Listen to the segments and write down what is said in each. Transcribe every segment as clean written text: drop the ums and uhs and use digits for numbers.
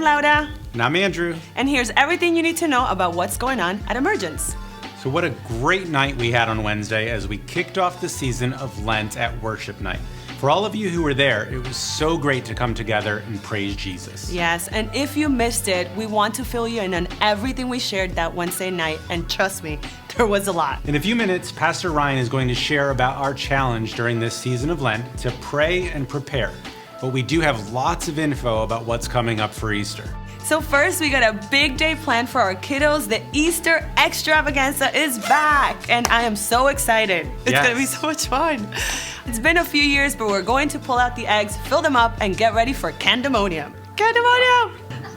I'm Laura. And I'm Andrew. And here's everything you need to know about what's going on at Emergence. So what a great night we had on Wednesday as we kicked off the season of Lent at Worship Night. For all of you who were there, it was so great to come together and praise Jesus. Yes, and if you missed it, we want to fill you in on everything we shared that Wednesday night, and trust me, there was a lot. In a few minutes, Pastor Ryan is going to share about our challenge during this season of Lent to pray and prepare. But we do have lots of info about what's coming up for Easter. So first, we got a big day planned for our kiddos. The Easter extravaganza is back, and I am so excited. It's Yes. gonna be so much fun. It's been a few years, but we're going to pull out the eggs, fill them up, and get ready for Candemonium. Candemonium!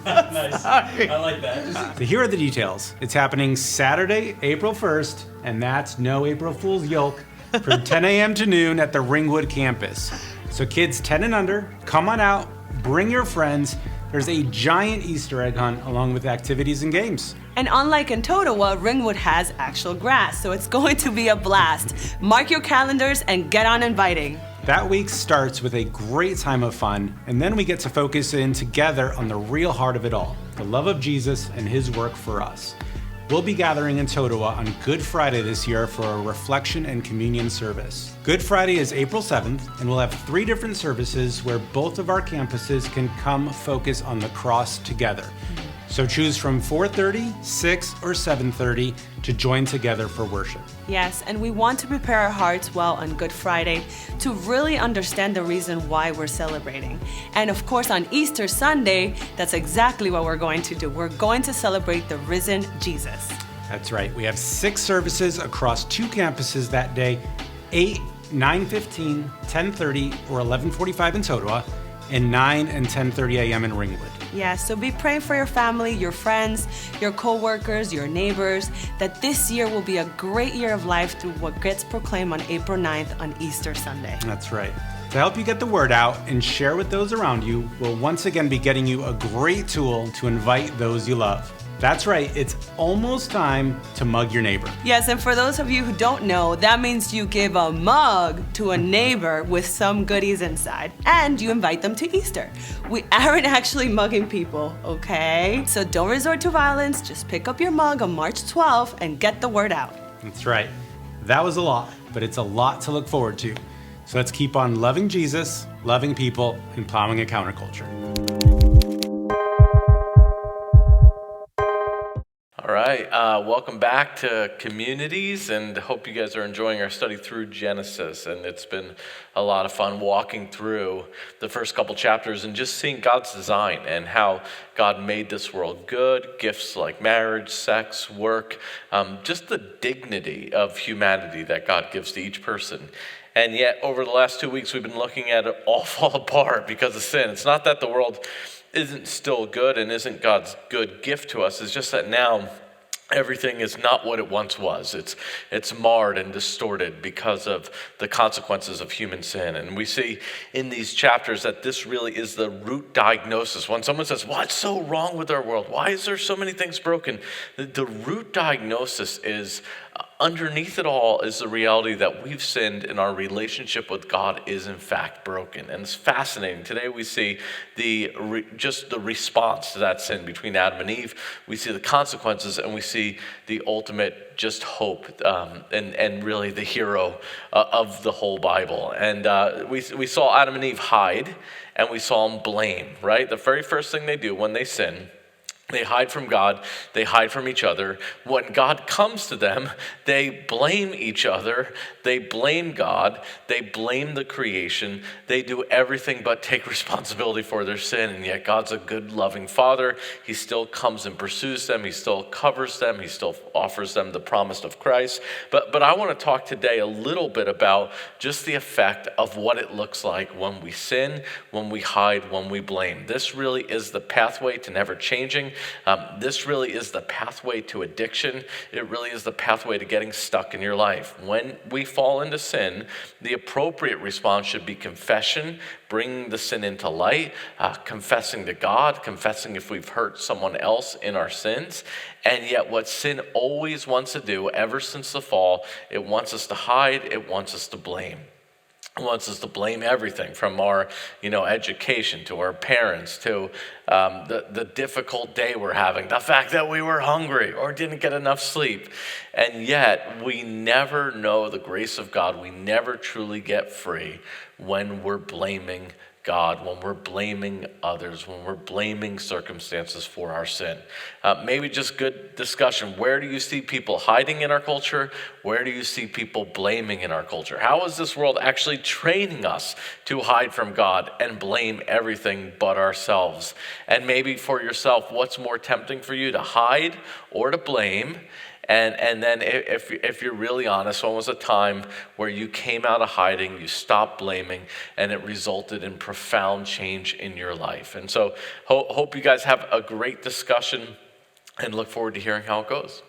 Nice. I like that. So here are the details. It's happening Saturday, April 1st, and that's no April Fool's Yolk, from 10 a.m. to noon at the Ringwood campus. So kids 10 and under, come on out, bring your friends. There's a giant Easter egg hunt along with activities and games. And unlike in Totowa, Ringwood has actual grass, so it's going to be a blast. Mark your calendars and get on inviting. That week starts with a great time of fun, and then we get to focus in together on the real heart of it all, the love of Jesus and his work for us. We'll be gathering in Totowa on Good Friday this year for a reflection and communion service. Good Friday is April 7th, and we'll have 3 different services where both of our campuses can come focus on the cross together. So choose from 4:30, 6, or 7:30 to join together for worship. Yes, and we want to prepare our hearts well on Good Friday to really understand the reason why we're celebrating. And of course, on Easter Sunday, that's exactly what we're going to do. We're going to celebrate the risen Jesus. That's right. We have 6 services across 2 campuses that day, 8, 9:15, 10:30, or 11:45 in Totowa, and 9 and 10:30 a.m. in Ringwood. Yeah, so be praying for your family, your friends, your co-workers, your neighbors, that this year will be a great year of life through what gets proclaimed on April 9th on Easter Sunday. That's right. To help you get the word out and share with those around you, we'll once again be getting you a great tool to invite those you love. That's right, it's almost time to mug your neighbor. Yes, and for those of you who don't know, that means you give a mug to a neighbor with some goodies inside, and you invite them to Easter. We aren't actually mugging people, okay? So don't resort to violence, just pick up your mug on March 12th and get the word out. That's right. That was a lot, but it's a lot to look forward to. So let's keep on loving Jesus, loving people, and plowing a counterculture. All right, welcome back to Communities, and hope you guys are enjoying our study through Genesis. And it's been a lot of fun walking through the first couple chapters and just seeing God's design and how God made this world good, gifts like marriage, sex, work, just the dignity of humanity that God gives to each person. And yet, over the last 2 weeks, we've been looking at it all fall apart because of sin. It's not that the world isn't still good and isn't God's good gift to us. It's just that now everything is not what it once was. It's marred and distorted because of the consequences of human sin. And we see in these chapters that this really is the root diagnosis. When someone says, what's so wrong with our world? Why is there so many things broken? The root diagnosis is underneath it all is the reality that we've sinned and our relationship with God is in fact broken. And it's fascinating. Today we see just the response to that sin between Adam and Eve. We see the consequences, and we see the ultimate just hope and really the hero of the whole Bible. And we saw Adam and Eve hide, and we saw them blame, right? The very first thing they do when they sin, they hide from God, they hide from each other. When God comes to them, they blame each other, they blame God, they blame the creation, they do everything but take responsibility for their sin. And yet God's a good, loving Father. He still comes and pursues them, He still covers them, He still offers them the promise of Christ. But I want to talk today a little bit about just the effect of what it looks like when we sin, when we hide, when we blame. This really is the pathway to never changing. This really is the pathway to addiction. It really is the pathway to getting stuck in your life. When we fall into sin, the appropriate response should be confession, bringing the sin into light, confessing to God, confessing if we've hurt someone else in our sins. And yet what sin always wants to do, ever since the fall, it wants us to hide, it wants us to blame. wants us to blame everything from our, education to our parents to the difficult day we're having, the fact that we were hungry or didn't get enough sleep. And yet we never know the grace of God. We never truly get free when we're blaming God, when we're blaming others, when we're blaming circumstances for our sin. Maybe just good discussion. Where do you see people hiding in our culture? Where do you see people blaming in our culture? How is this world actually training us to hide from God and blame everything but ourselves? And maybe for yourself, what's more tempting for you, to hide or to blame? And then if you're really honest, when was a time where you came out of hiding, you stopped blaming, and it resulted in profound change in your life? And so hope you guys have a great discussion and look forward to hearing how it goes.